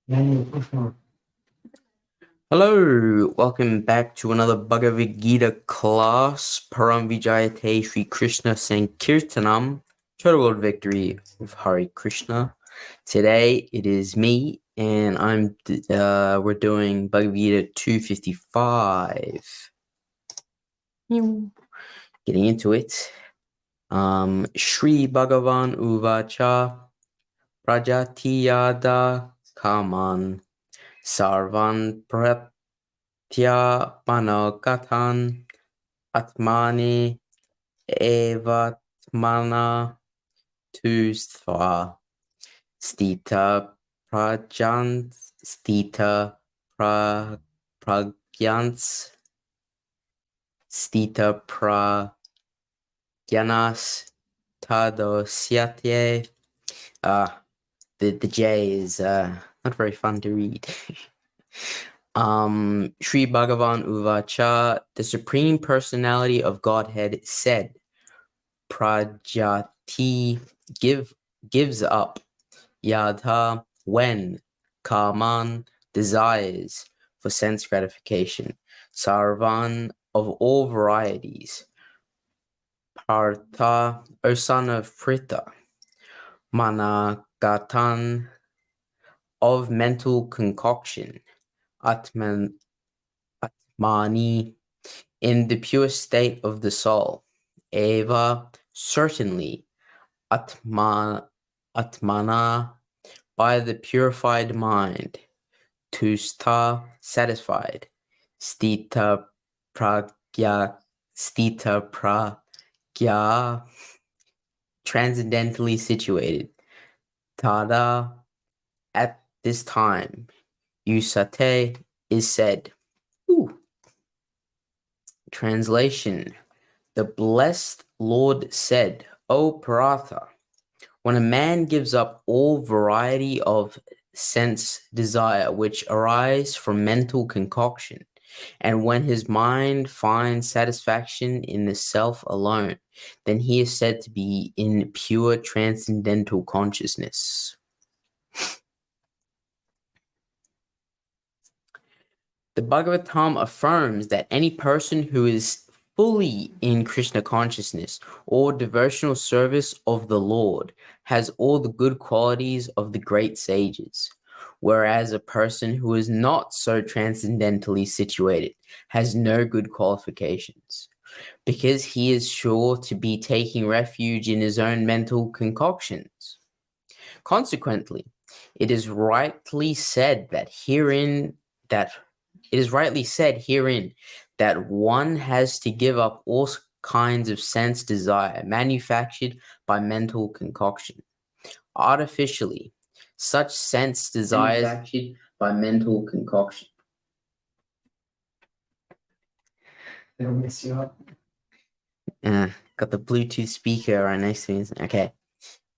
Hello, welcome back to another Bhagavad-gita class. Param Vijayate Sri Krishna Sankirtanam, total world victory of Hare Krishna. Today it is me, and we're doing Bhagavad-gita 255. Getting into it. śrī-bhagavān uvāca prajahāti yadā kāmān sarvān mano-gatān ātmany evātmanā tuṣṭaḥ sthita-prajñas sthita-prajñas sthita-prajñas tadocyate. The J is not very fun to read. śrī-bhagavān uvāca, the Supreme Personality of Godhead said, prajahāti gives up, yadā when, kāmān desires for sense gratification, sarvān of all varieties, Pārtha, O son of Pṛthā, mano-gatān of mental concoction, ātmany in the pure state of the soul, evātmanā certainly, ātmana by the purified mind, tuṣṭaḥ satisfied, sthita-prajñas transcendentally situated, tadā at this time, ucyate is said. Translation: the blessed Lord said, O Pṛthā, when a man gives up all variety of sense desire which arise from mental concoction, and when his mind finds satisfaction in the self alone, then he is said to be in pure transcendental consciousness. The Bhagavatam affirms that any person who is fully in Krishna consciousness or devotional service of the Lord has all the good qualities of the great sages, whereas a person who is not so transcendentally situated has no good qualifications, because he is sure to be taking refuge in his own mental concoctions. Consequently, it is rightly said herein that one has to give up all kinds of sense desire manufactured by mental concoction. Artificially, such sense desires manufactured by mental concoction. It'll mess you up. Got the Bluetooth speaker right next to me. Okay.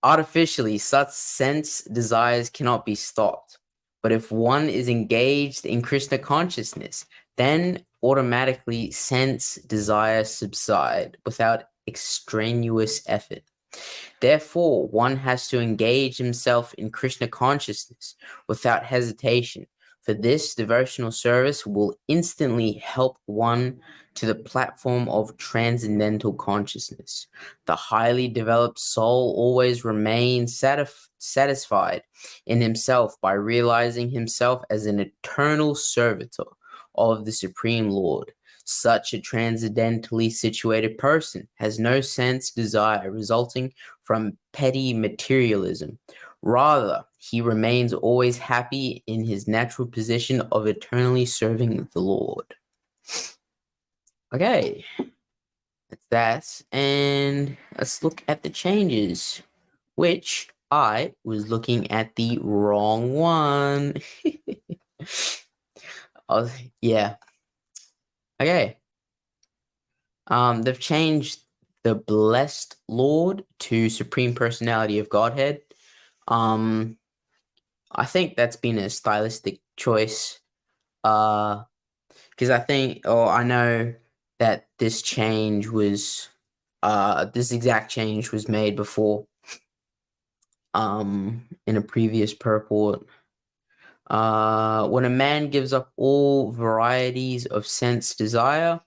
Artificially, such sense desires cannot be stopped. But if one is engaged in Krishna consciousness, then automatically sense desires subside without extraneous effort. Therefore, one has to engage himself in Krishna consciousness without hesitation, for this devotional service will instantly help one to the platform of transcendental consciousness. The highly developed soul always remains satisfied in himself by realizing himself as an eternal servitor of the Supreme Lord. Such a transcendentally situated person has no sense desire resulting from petty materialism. Rather, he remains always happy in his natural position of eternally serving the Lord. Okay, that's that. And let's look at the changes, which I was looking at the wrong one. Yeah. Okay. They've changed the blessed Lord to Supreme Personality of Godhead. I think that's been a stylistic choice. Because I know that this change was, this exact change was made before, in a previous purport. When a man gives up all varieties of sense desire,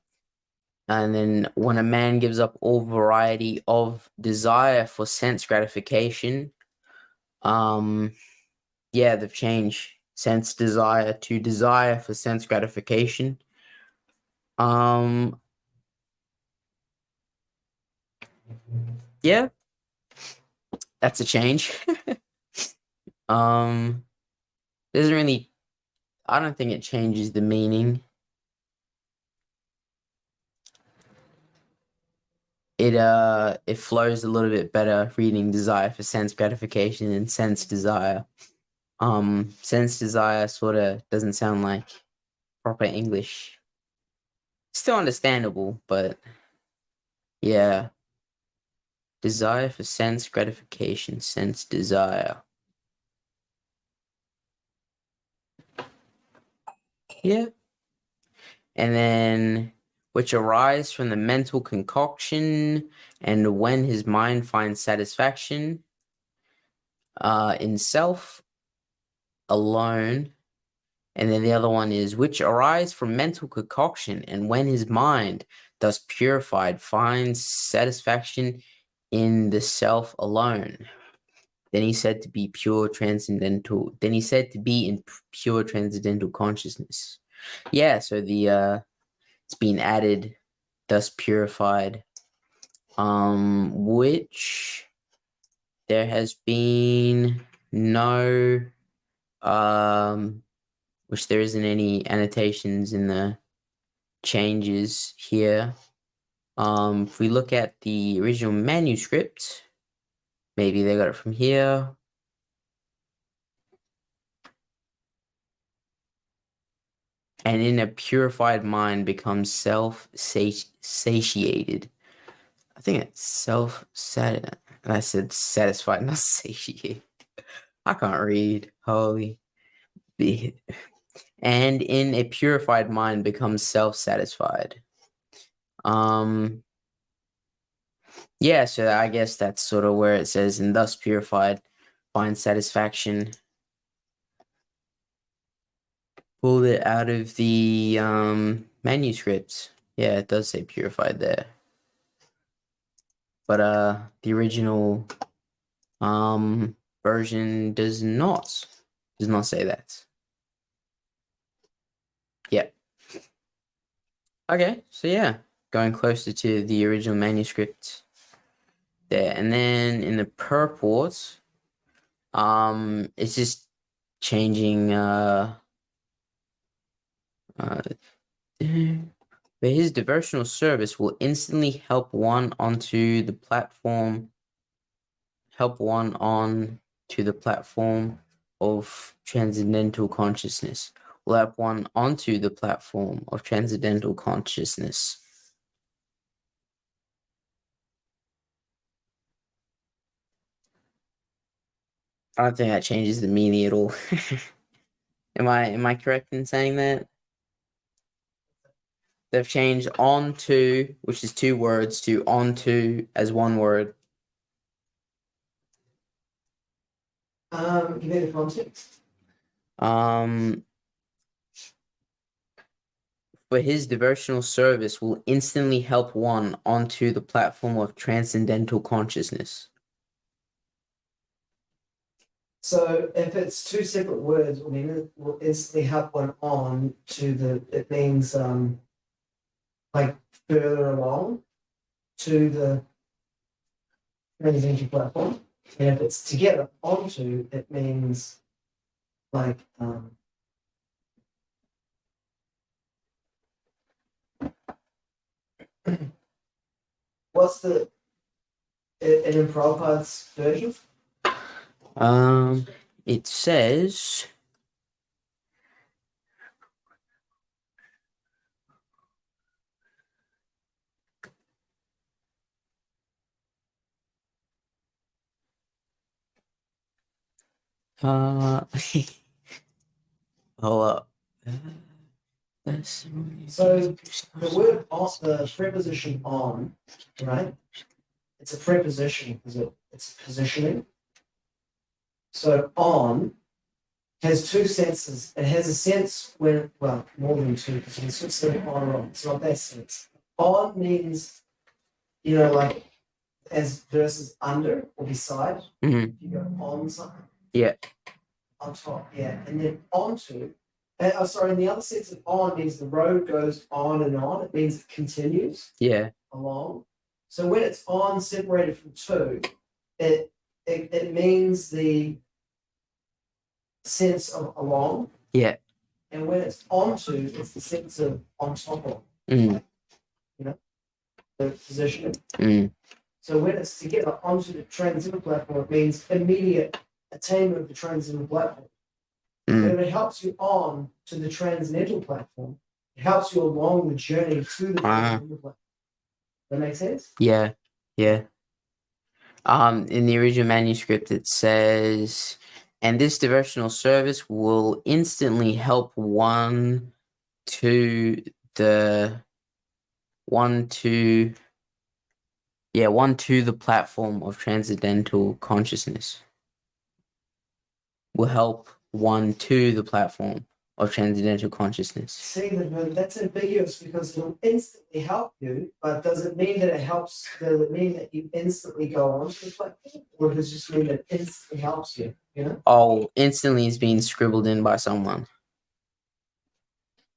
and then when a man gives up all variety of desire for sense gratification, yeah, they've changed sense desire to desire for sense gratification. Yeah, that's a change. Doesn't really, I don't think it changes the meaning. It flows a little bit better reading desire for sense gratification and sense desire. Sense desire sort of doesn't sound like proper English. Still understandable, but yeah. Desire for sense gratification, sense desire. Yeah. And then, which arise from the mental concoction, and when his mind finds satisfaction in self alone. And then the other one is, which arise from mental concoction, and when his mind, thus purified, finds satisfaction in the self alone. Then he said to be pure transcendental. Then he said to be in pure transcendental consciousness. Yeah, so the it's been added, thus purified, which there has been no which there isn't any annotations in the changes here. If we look at the original manuscript, maybe they got it from here. And in a purified mind becomes self-satiated. I think it's self-satisfied. I said satisfied, not satiated. I can't read. Holy. And in a purified mind becomes self-satisfied. Yeah, so I guess that's sort of where it says, and thus purified, find satisfaction. Pulled it out of the manuscript. Yeah, it does say purified there. But the original version does not say that. Yeah. Okay, so yeah, going closer to the original manuscript there. And then in the purport, it's just changing but his devotional service will instantly help one onto the platform of transcendental consciousness. Will help one onto the platform of transcendental consciousness. I don't think that changes the meaning at all. Am I correct in saying that? They've changed onto, which is two words, to onto as one word. Give me the context. For his devotional service will instantly help one onto the platform of transcendental consciousness. So if it's two separate words, I mean, it will instantly help one on to the, it means like further along to the transcendental platform. And if it's together onto, it means like what's the in Prabhupada's version? It says hold up. So the word off, the preposition on, right? It's a preposition because it's positioning. So on has two senses. It has a sense when, well, more than two, because you can switch them on or off. It's not that sense. On means, you know, like as versus under or beside. Mhm. You go on something. Yeah. On top, yeah. And then onto. And the other sense of on means the road goes on and on. It means it continues Yeah. along. So when it's on separated from two, it means the sense of along. Yeah. And when it's onto, it's the sense of on top of. Mm. You know, the position. Mm. So when it's together onto the transcendental platform, it means immediate attainment of the transcendental platform. Mm. But if it helps you on to the transcendental platform, it helps you along the journey to the transcendental platform. That make sense? Yeah. Yeah. In the original manuscript, it says, and this devotional service will instantly help one to the platform of transcendental consciousness. Will help one to the platform of transcendental consciousness. See, that's ambiguous because it'll instantly help you, but does it mean that it helps? Does it mean that you instantly go on to the platform, or does it just mean that it instantly helps you? You know? Oh, instantly is being scribbled in by someone.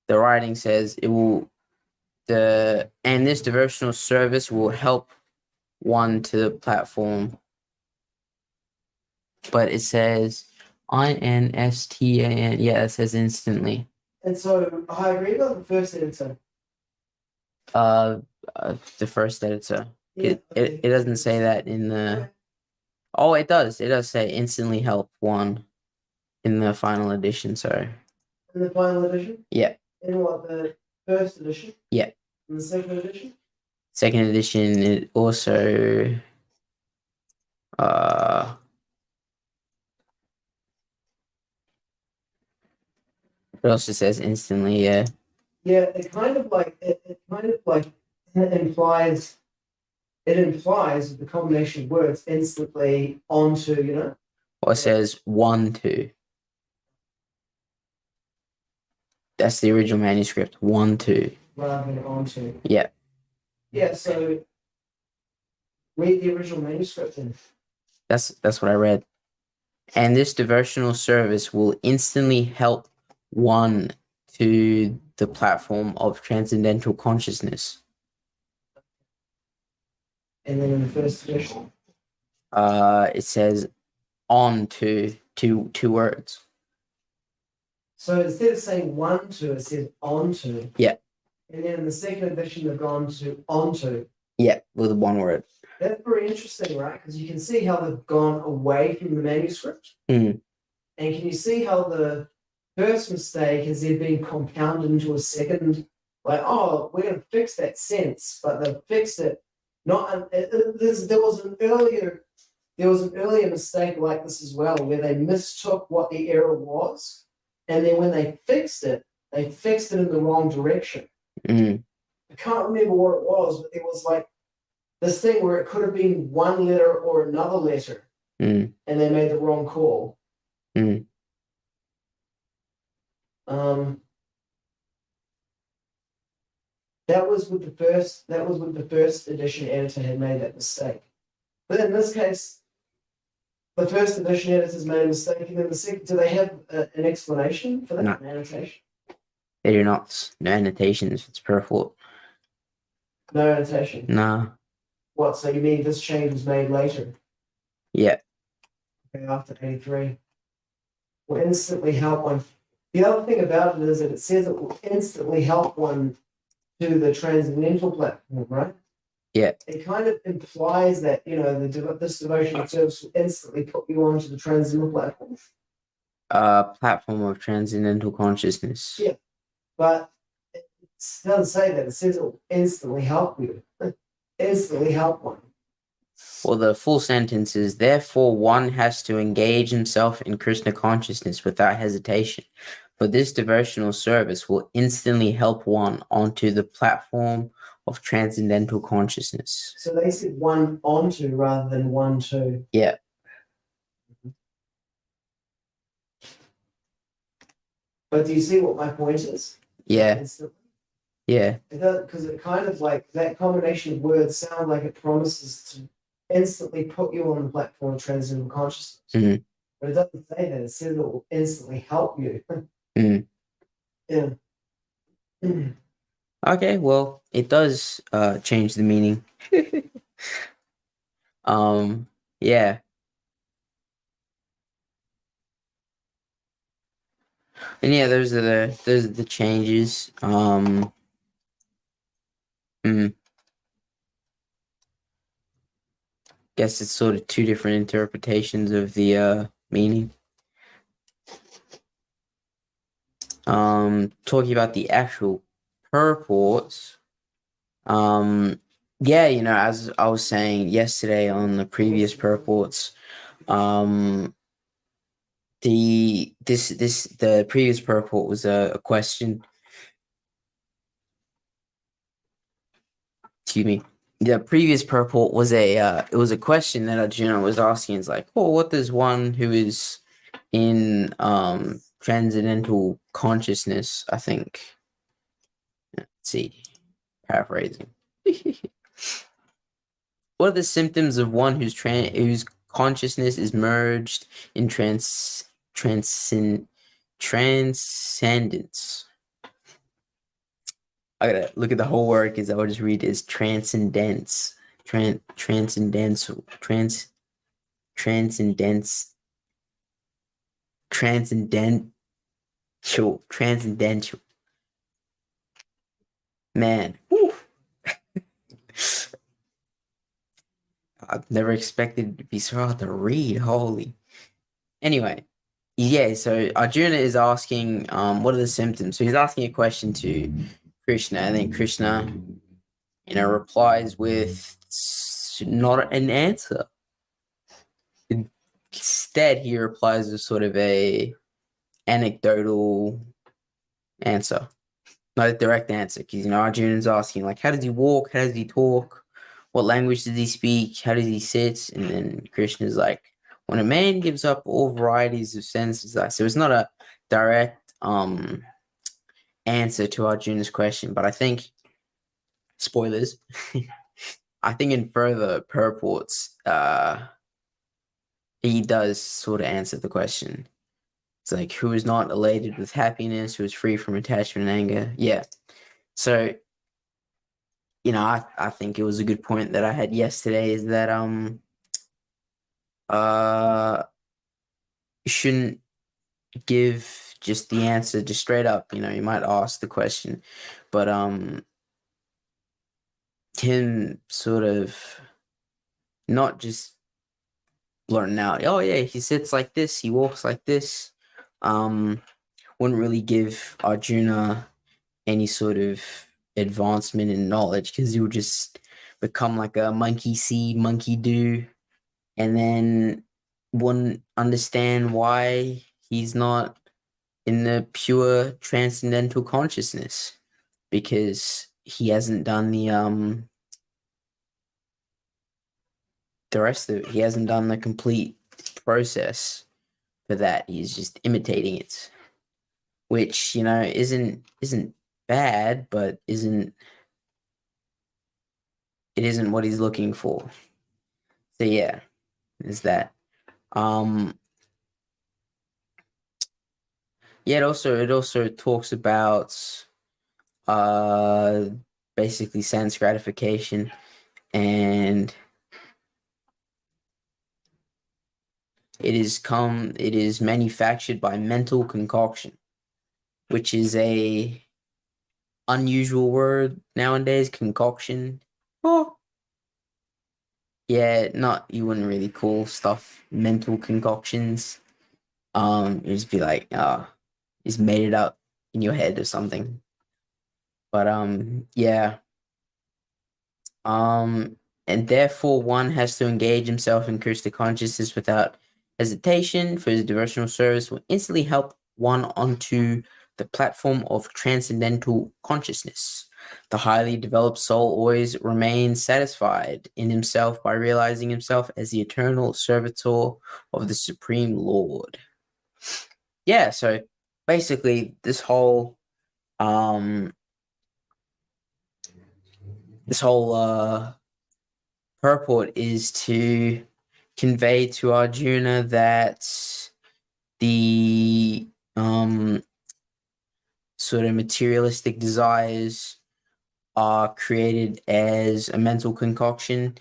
The writing says it will. And this devotional service will help one to the platform, but it says INSTAN. Yeah, it says instantly. And so I agree with the first editor. The first editor. Yeah, It doesn't say that in the. Oh, it does. It does say instantly help one in the final edition. So. In the final edition. Yeah. In what, the first edition? Yeah. In the second edition. Second edition. It also. It also says instantly. Yeah. Yeah, it kind of like implies. It implies the combination of words instantly onto, you know. Or it says 1, 2. That's the original manuscript. 1, 2. Rather than onto. Yeah. Yeah. So read the original manuscript then. That's what I read. And this devotional service will instantly help one to the platform of transcendental consciousness. And then in the first edition. It says on to two words. So instead of saying one to, it says onto. Yeah. And then in the second edition, they've gone to onto. Yeah, with one word. That's very interesting, right? Because you can see how they've gone away from the manuscript. Mm. And can you see how the first mistake has then been compounded into a second? Like, oh, we're going to fix that sense, but they've fixed it. There was an earlier mistake like this as well, where they mistook what the error was, and then when they fixed it in the wrong direction. Mm. I can't remember what it was, but it was like this thing where it could have been one letter or another letter, and they made the wrong call. Mm. That was with the first edition editor had made that mistake. But in this case, the first edition editors made a mistake, and then the second. Do they have an explanation for that? No. An annotation? They do not. No annotations. It's perfect. No annotation. Nah. What? So you mean this change was made later? Yeah. Okay, after 83. Will instantly help one. The other thing about it is that it says it will instantly help one to the transcendental platform, right? Yeah. It kind of implies that, you know, this devotional service will instantly put you onto the transcendental platform. Platform of transcendental consciousness. Yeah. But it doesn't say that. It says it will instantly help you. Instantly help one. Well, the full sentence is, therefore one has to engage himself in Krishna consciousness without hesitation. For this devotional service will instantly help one onto the platform of transcendental consciousness. So they said one onto rather than one to. Yeah. But do you see what my point is? Yeah. Instantly. Yeah. It does, because it kind of like that combination of words sound like it promises to instantly put you on the platform of transcendental consciousness. Mhm. But it doesn't say that. It says it will instantly help you. Mm. Yeah. Okay, well, it does change the meaning. Yeah. And yeah, those are the changes. Guess it's sort of two different interpretations of the meaning. Talking about the actual purports. Yeah, you know, as I was saying yesterday on the previous purports, the previous purport was a question. Excuse me. The previous purport was it was a question that Arjuna was asking. It's like, oh, what does one who is in transcendental consciousness, I think. Let's see, paraphrasing. What are the symptoms of one whose consciousness is merged in transcendence? I gotta look at the whole word because I will just read it as transcendence, transcendental, transcendence, transcendental. Man, whew. I've never expected it to be so hard to read. Holy. Anyway, yeah. So Arjuna is asking, what are the symptoms? So he's asking a question to Krishna, and then Krishna, replies with not an answer. Instead, he replies with sort of a anecdotal answer, not a direct answer. Because Arjuna's asking like, how does he walk? How does he talk? What language does he speak? How does he sit? And then Krishna's like, when a man gives up all varieties of senses, so it's not a direct answer to Arjuna's question, but I think spoilers. I think in further purports, he does sort of answer the question. It's like, who is not elated with happiness, who is free from attachment and anger. Yeah. So, I think it was a good point that I had yesterday is that you shouldn't give just the answer just straight up. You might ask the question, but him sort of not just blurting out, oh yeah, he sits like this, he walks like this, wouldn't really give Arjuna any sort of advancement in knowledge, because he would just become like a monkey see, monkey do, and then wouldn't understand why he's not in the pure transcendental consciousness, because he hasn't done the rest of it. He hasn't done the complete process for that. He's just imitating it, which isn't bad, but it isn't what he's looking for. So yeah, is that. Yeah, it also talks about basically sense gratification, and it is manufactured by mental concoction, which is a unusual word nowadays. Concoction. Oh, yeah, you wouldn't really call stuff mental concoctions. It'd just be like, just made it up in your head or something. But yeah. And therefore one has to engage himself in Krishna consciousness without hesitation, for his devotional service will instantly help one onto the platform of transcendental consciousness. The highly developed soul always remains satisfied in himself by realizing himself as the eternal servitor of the Supreme Lord. Yeah, so basically this whole purport is to convey to Arjuna that the sort of materialistic desires are created as a mental concoction,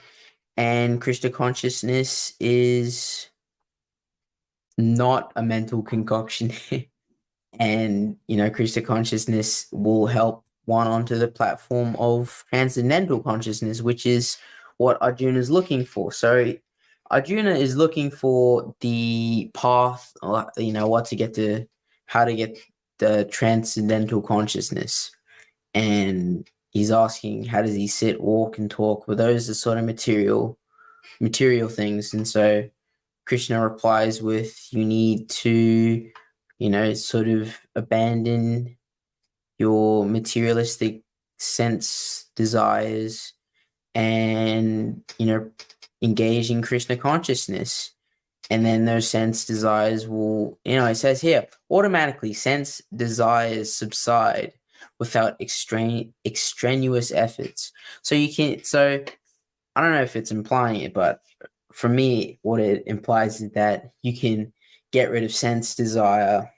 and Krishna consciousness is not a mental concoction. And, Krishna consciousness will help one onto the platform of transcendental consciousness, which is what Arjuna is looking for. So Arjuna is looking for the path, how to get the transcendental consciousness. And he's asking, how does he sit, walk, and talk? Well, those are sort of material things. And so Krishna replies with, you need to, sort of abandon your materialistic sense desires and, engage in Krishna consciousness. And then those sense desires will, it says here, automatically sense desires subside without extraneous efforts. So I don't know if it's implying it, but for me, what it implies is that you can get rid of sense desire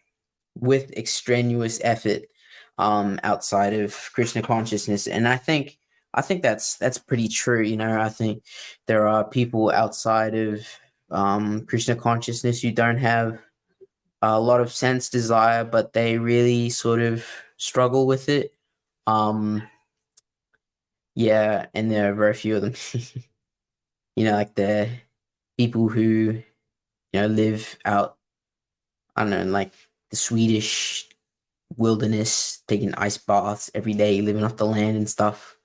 with extraneous effort outside of Krishna consciousness. And I think that's pretty true. I think there are people outside of Krishna consciousness who don't have a lot of sense desire, but they really sort of struggle with it. Yeah, and there are very few of them. Like the people who live out, I don't know, like the Swedish wilderness, taking ice baths every day, living off the land and stuff.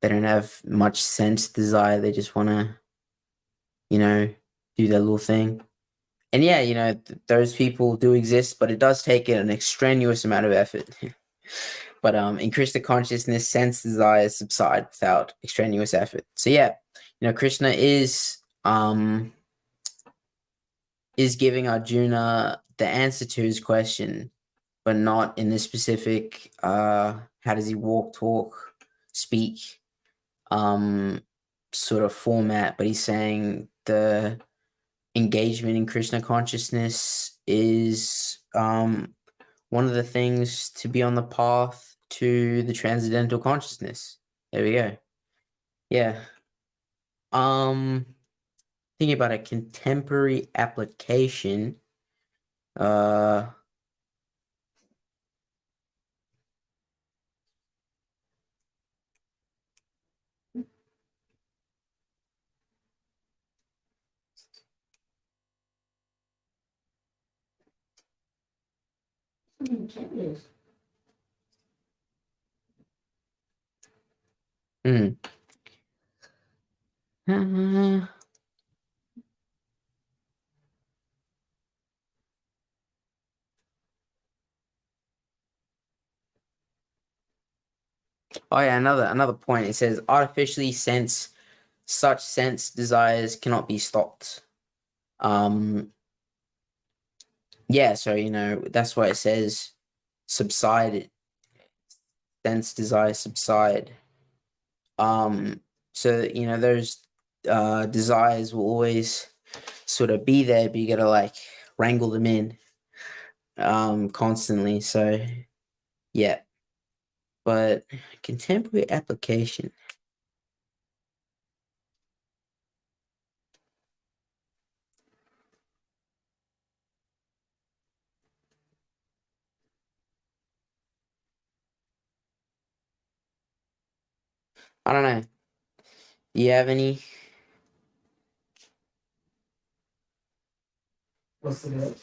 They don't have much sense desire. They just want to, do their little thing. And yeah, those people do exist, but it does take an extraneous amount of effort. But in Krishna consciousness, sense desires subside without extraneous effort. So yeah, Krishna is giving Arjuna the answer to his question, but not in the specific how does he walk, talk, speak sort of format. But he's saying the engagement in Krishna consciousness is one of the things to be on the path to the transcendental consciousness. There we go. Yeah. Thinking about a contemporary application. Oh yeah, another point. It says artificially such sense desires cannot be stopped. Yeah, so that's why it says subside, sense desires subside. So those desires will always sort of be there, but you gotta like wrangle them in constantly. So yeah. But contemporary application. I don't know. Do you have any? What's the date?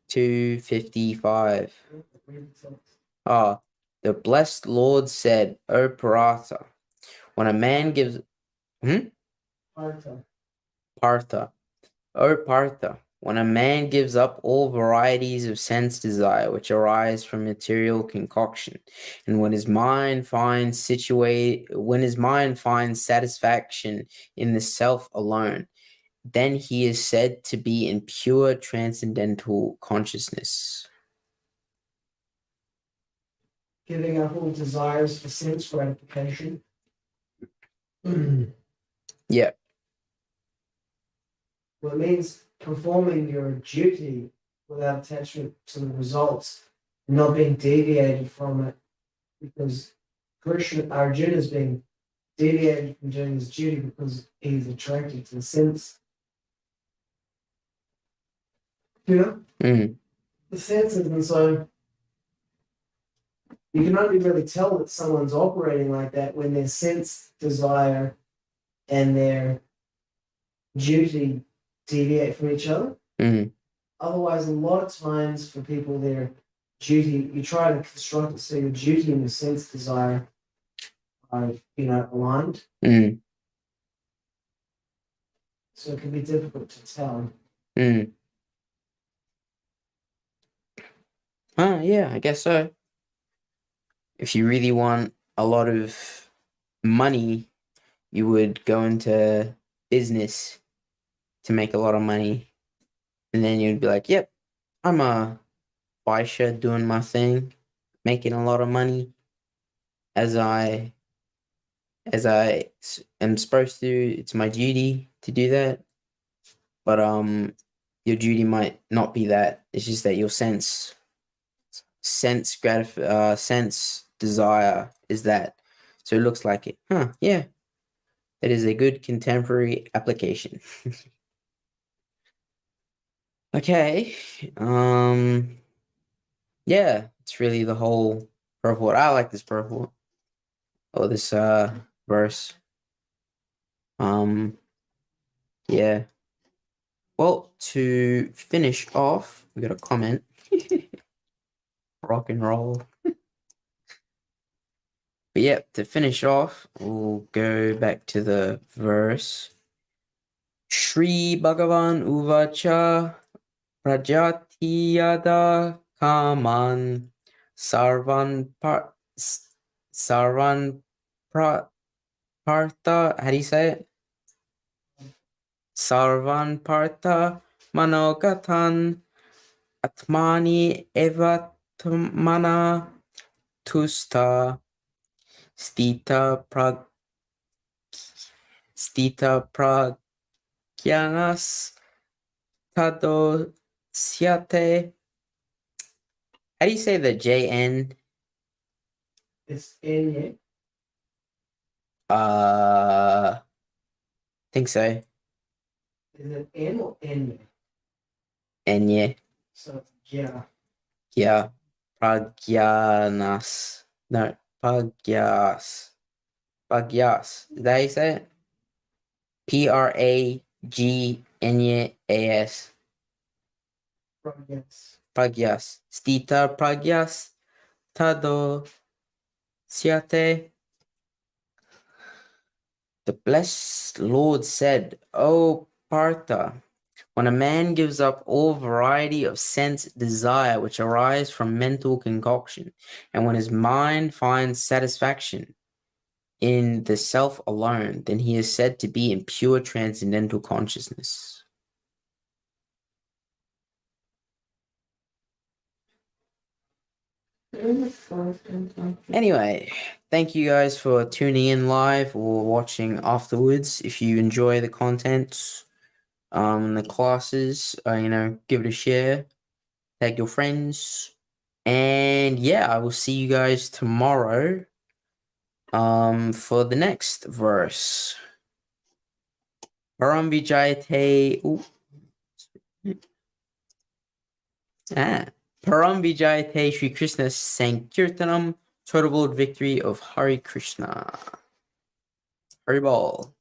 255. Oh, the blessed Lord said, O Pṛthā, when a man gives Pārtha. Pṛthā, O Pṛthā, when a man gives up all varieties of sense desire which arise from material concoction, and when his mind finds satisfaction in the self alone, then he is said to be in pure transcendental consciousness. giving up all desires for sense gratification. Yeah. Well, it means performing your duty without attachment to the results, not being deviated from it, because Arjuna is being deviated from doing his duty because he's attracted to the sense. The senses, and so you can only really tell that someone's operating like that when their sense desire and their duty deviate from each other. Otherwise, a lot of times for people, their duty, you try to construct it so your duty and your sense desire are, aligned. So it can be difficult to tell. Yeah, I guess so. If you really want a lot of money, you would go into business to make a lot of money. And then you'd be like, yep, I'm a Vaishya doing my thing, making a lot of money as I am supposed to. It's my duty to do that. But your duty might not be that. It's just that your sense desire is that. So it looks like it. Yeah. That is a good contemporary application. Okay. Yeah, it's really the whole purport. I like this purport. Or this verse. Yeah. Well, to finish off, we got a comment. Rock and roll. But yeah, to finish off, we'll go back to the verse. śrī-bhagavān uvāca prajahāti yadā kāmān sarvān Pārtha. How do you say it? Sarvān Pārtha mano-gatān ātmany evātmanā tuṣṭaḥ sthita-prajñas tadocyate. How do you say the JN? It's N, Think so. Is it N or N? N, yeah. So, yeah. Yeah. Prajahānas. No, Prajahās. Is that how you say it? Prajñas. Prajñas. Sthita-prajñas. Tadocyate. The blessed Lord said, O Pṛthā, when a man gives up all variety of sense desire which arise from mental concoction, and when his mind finds satisfaction in the self alone, then he is said to be in pure transcendental consciousness. Anyway, thank you guys for tuning in live or watching afterwards. If you enjoy the content, the classes, give it a share, tag your friends, and yeah, I will see you guys tomorrow for the next verse. Param vijayate. Param vijayate Shri Krishna Sankirtanam, total victory of Hare Krishna. Hari Bol.